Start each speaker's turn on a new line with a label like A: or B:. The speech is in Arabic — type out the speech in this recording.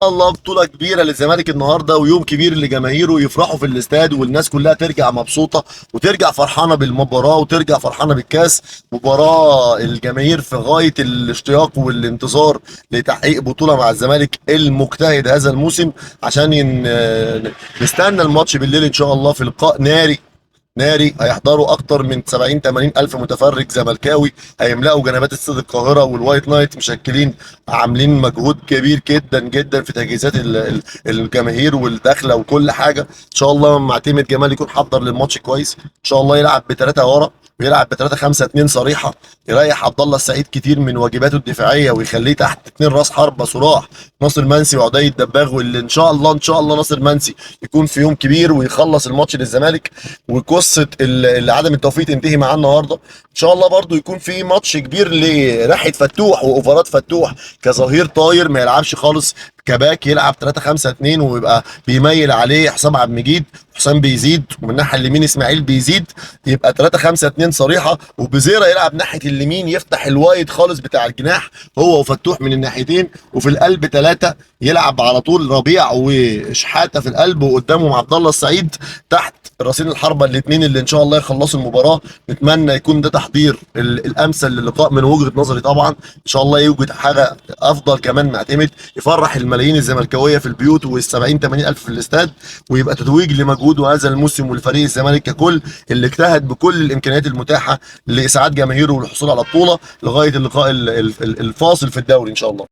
A: الله بطولة كبيرة للزمالك النهارده، ويوم كبير لجماهيره يفرحوا في الاستاد، والناس كلها ترجع مبسوطة وترجع فرحانة بالمباراة وترجع فرحانة بالكاس. مباراة الجماهير في غاية الاشتياق والانتظار لتحقيق بطولة مع الزمالك المجتهد هذا الموسم، عشان نستنى الماتش بالليل ان شاء الله في لقاء ناري. هيحضروا اكتر من 70 80 الف متفرج زملكاوي، هيملأوا جنبات استاد القاهره، والوايت نايت مشكلين عاملين مجهود كبير جدا جدا في تجهيزات الجماهير والدخله وكل حاجه. ان شاء الله معتمد جمال يكون حضر للماتش كويس، ان شاء الله يلعب بثلاثه ورا ويلعب ب 3-5-2 صريحه، يريح عبد الله السعيد كتير من واجباته الدفاعيه ويخليه تحت اتنين راس حربه صلاح، ناصر منسي وعدي الدباغ، واللي ان شاء الله ناصر منسي يكون في يوم كبير ويخلص الماتش للزمالك، وقصه عدم التوفيق تنتهي معاه النهارده. ان شاء الله برضو يكون في ماتش كبير لراحه فتوح واوفرات فتوح كظهير طاير، ما يلعبش خالص كباك، يلعب 3-5-2 ويبقى بيميل عليه حسام عبد المجيد، حسام بيزيد ومن الناحيه اليمين اسماعيل بيزيد، يبقى 3-5-2 صريحه، وبزيرة يلعب ناحيه اليمين يفتح الوايد خالص بتاع الجناح هو وفتوح من الناحيتين، وفي القلب ثلاثه يلعب على طول ربيع وشحاته في القلب، وقدامهم عبد الله السعيد تحت راسين الحربه الاثنين اللي ان شاء الله يخلصوا المباراه. نتمنى يكون ده تحضير الامثل للقاء من وجهه نظري طبعا، ان شاء الله يوجد حاجه افضل كمان معتمد يفرح الملايين الزملكاويه في البيوت وال70 80 الف في الاستاد، ويبقى تتويج لمجهوده هذا الموسم ولفريق الزمالك ككل اللي اجتهد بكل الامكانيات المتاحه لاسعاد جماهيره والحصول على بطوله لغايه اللقاء الفاصل في الدوري ان شاء الله.